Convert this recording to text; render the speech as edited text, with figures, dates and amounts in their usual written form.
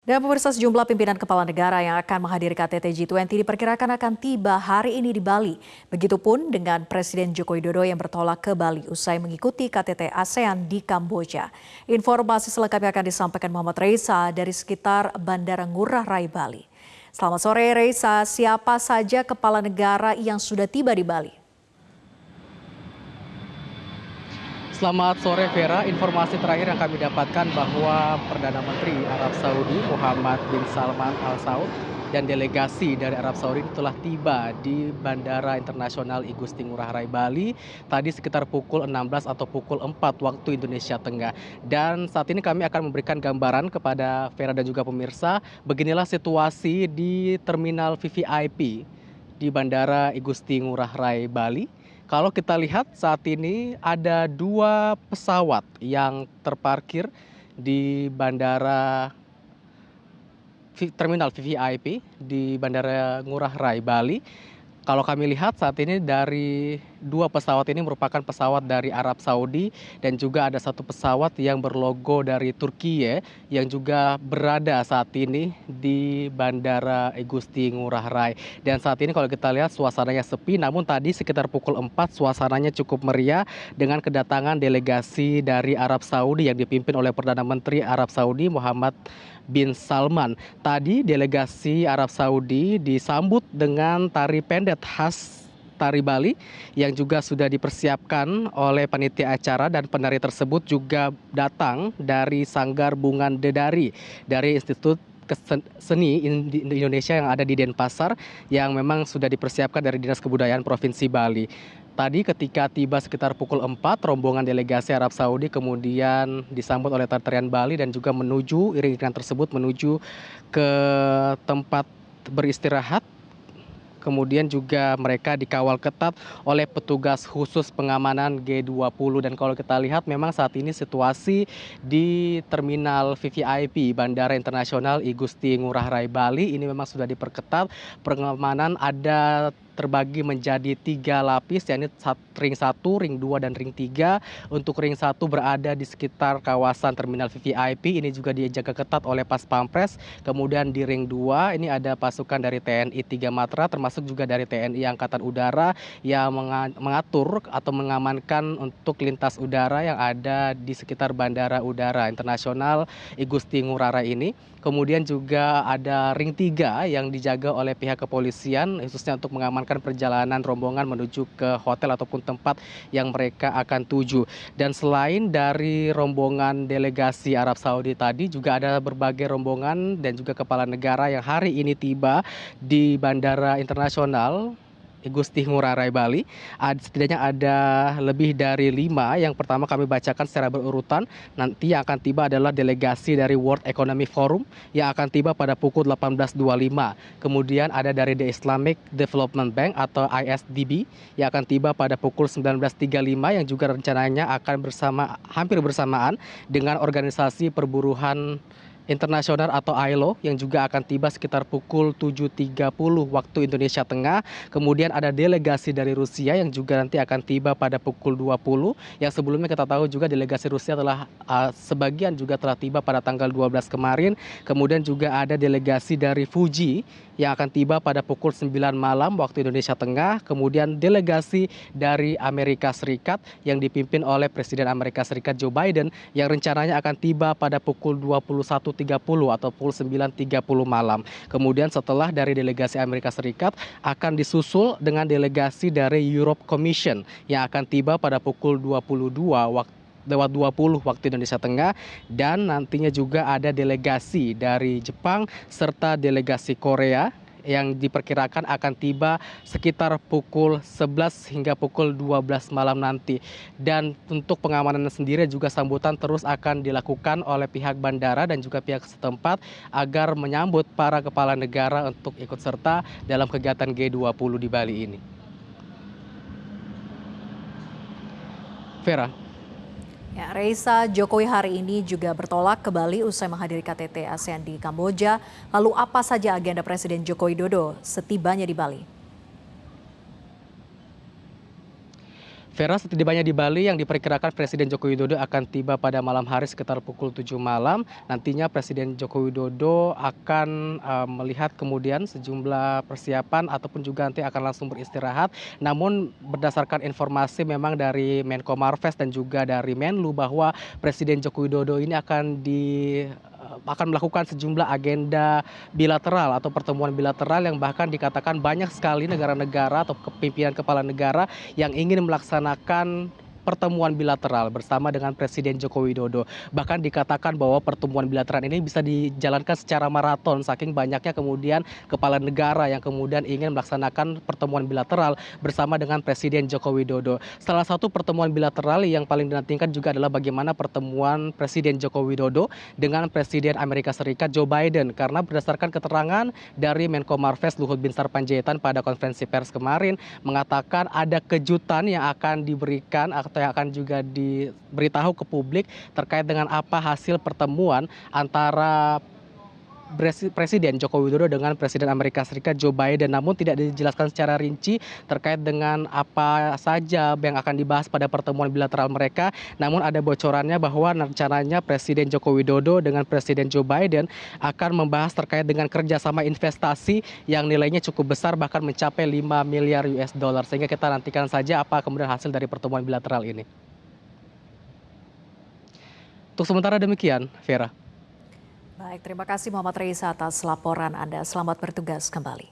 Dan pemirsa, sejumlah pimpinan kepala negara yang akan menghadiri KTT G20 diperkirakan akan tiba hari ini di Bali. Begitupun dengan Presiden Joko Widodo yang bertolak ke Bali usai mengikuti KTT ASEAN di Kamboja. Informasi selengkapnya akan disampaikan Muhammad Reisa dari sekitar Bandara Ngurah Rai Bali. Selamat sore Reisa, siapa saja kepala negara yang sudah tiba di Bali? Selamat sore Vera, informasi terakhir yang kami dapatkan bahwa Perdana Menteri Arab Saudi Muhammad bin Salman Al Saud dan delegasi dari Arab Saudi telah tiba di Bandara Internasional I Gusti Ngurah Rai Bali tadi sekitar pukul 16 atau pukul 4 waktu Indonesia Tengah. Dan saat ini kami akan memberikan gambaran kepada Vera dan juga pemirsa, beginilah situasi di Terminal VVIP di Bandara I Gusti Ngurah Rai Bali. Kalau kita lihat saat ini ada dua pesawat yang terparkir di Terminal VVIP di Bandara Ngurah Rai Bali. Kalau kami lihat saat ini dari dua pesawat ini merupakan pesawat dari Arab Saudi dan juga ada satu pesawat yang berlogo dari Turki yang juga berada saat ini di Bandara I Gusti Ngurah Rai. Dan saat ini kalau kita lihat suasananya sepi, namun tadi sekitar pukul 4 suasananya cukup meriah dengan kedatangan delegasi dari Arab Saudi yang dipimpin oleh Perdana Menteri Arab Saudi Muhammad bin Salman. Tadi delegasi Arab Saudi disambut dengan tari pendet khas tari Bali yang juga sudah dipersiapkan oleh panitia acara, dan penari tersebut juga datang dari Sanggar Bungan Dedari dari Institut Seni Indonesia yang ada di Denpasar yang memang sudah dipersiapkan dari Dinas Kebudayaan Provinsi Bali. Tadi ketika tiba sekitar pukul 4, rombongan delegasi Arab Saudi kemudian disambut oleh tarian Bali dan juga iring-iringan tersebut menuju ke tempat beristirahat. Kemudian juga mereka dikawal ketat oleh petugas khusus pengamanan G20. Dan kalau kita lihat memang saat ini situasi di Terminal VVIP Bandara Internasional I Gusti Ngurah Rai Bali ini memang sudah diperketat. Pengamanan ada terbagi menjadi 3 lapis, yakni ring 1, ring 2, dan ring 3. Untuk ring 1 berada di sekitar kawasan Terminal VVIP, ini juga dijaga ketat oleh Pas Pampres. Kemudian di ring 2 ini ada pasukan dari TNI 3 Matra, termasuk juga dari TNI Angkatan Udara yang mengatur atau mengamankan untuk lintas udara yang ada di sekitar Bandara Udara Internasional I Gusti Ngurah Rai ini. Kemudian juga ada ring 3 yang dijaga oleh pihak kepolisian khususnya untuk mengamankan perjalanan rombongan menuju ke hotel ataupun tempat yang mereka akan tuju. Dan selain dari rombongan delegasi Arab Saudi tadi, juga ada berbagai rombongan dan juga kepala negara yang hari ini tiba di Bandara Internasional I Gusti Ngurah Rai Bali. Setidaknya ada lebih dari 5. Yang pertama kami bacakan secara berurutan. Nanti yang akan tiba adalah delegasi dari World Economic Forum yang akan tiba pada pukul 18.25. Kemudian ada dari The Islamic Development Bank atau ISDB yang akan tiba pada pukul 19.35, yang juga rencananya akan hampir bersamaan dengan Organisasi Perburuhan Internasional atau ILO yang juga akan tiba sekitar pukul 7.30 waktu Indonesia Tengah. Kemudian ada delegasi dari Rusia yang juga nanti akan tiba pada pukul 20. Yang sebelumnya kita tahu juga delegasi Rusia telah sebagian juga telah tiba pada tanggal 12 kemarin. Kemudian juga ada delegasi dari Fuji yang akan tiba pada pukul 9 malam waktu Indonesia Tengah. Kemudian delegasi dari Amerika Serikat yang dipimpin oleh Presiden Amerika Serikat Joe Biden yang rencananya akan tiba pada pukul 21.30 atau pukul 9.30 malam. Kemudian setelah dari delegasi Amerika Serikat akan disusul dengan delegasi dari Europe Commission yang akan tiba pada pukul 22 waktu Indonesia Tengah, dan nantinya juga ada delegasi dari Jepang serta delegasi Korea yang diperkirakan akan tiba sekitar pukul 11 hingga pukul 12 malam nanti. Dan untuk pengamanan sendiri juga sambutan terus akan dilakukan oleh pihak bandara dan juga pihak setempat agar menyambut para kepala negara untuk ikut serta dalam kegiatan G20 di Bali ini. Vera. Ya, Reisa, Jokowi hari ini juga bertolak ke Bali usai menghadiri KTT ASEAN di Kamboja. Lalu apa saja agenda Presiden Joko Widodo setibanya di Bali? Vera, setibanya di Bali yang diperkirakan Presiden Joko Widodo akan tiba pada malam hari sekitar pukul 7 malam. Nantinya Presiden Joko Widodo akan melihat kemudian sejumlah persiapan ataupun juga nanti akan langsung beristirahat. Namun berdasarkan informasi memang dari Menko Marves dan juga dari Menlu bahwa Presiden Joko Widodo ini akan melakukan sejumlah agenda bilateral atau pertemuan bilateral yang bahkan dikatakan banyak sekali negara-negara atau pimpinan kepala negara yang ingin melaksanakan pertemuan bilateral bersama dengan Presiden Joko Widodo. Bahkan dikatakan bahwa pertemuan bilateral ini bisa dijalankan secara maraton saking banyaknya kemudian kepala negara yang kemudian ingin melaksanakan pertemuan bilateral bersama dengan Presiden Joko Widodo. Salah satu pertemuan bilateral yang paling dinantikan juga adalah bagaimana pertemuan Presiden Joko Widodo dengan Presiden Amerika Serikat Joe Biden, karena berdasarkan keterangan dari Menko Marves Luhut Binsar Panjaitan pada konferensi pers kemarin mengatakan ada kejutan yang akan diberikan atau yang akan juga diberitahu ke publik terkait dengan apa hasil pertemuan antara Presiden Joko Widodo dengan Presiden Amerika Serikat Joe Biden. Namun tidak dijelaskan secara rinci terkait dengan apa saja yang akan dibahas pada pertemuan bilateral mereka. Namun ada bocorannya bahwa rencananya Presiden Joko Widodo dengan Presiden Joe Biden akan membahas terkait dengan kerjasama investasi yang nilainya cukup besar, bahkan mencapai 5 miliar US dollar. Sehingga kita nantikan saja apa kemudian hasil dari pertemuan bilateral ini. Untuk sementara demikian, Vera. Baik, terima kasih Muhammad Reisa atas laporan Anda. Selamat bertugas kembali.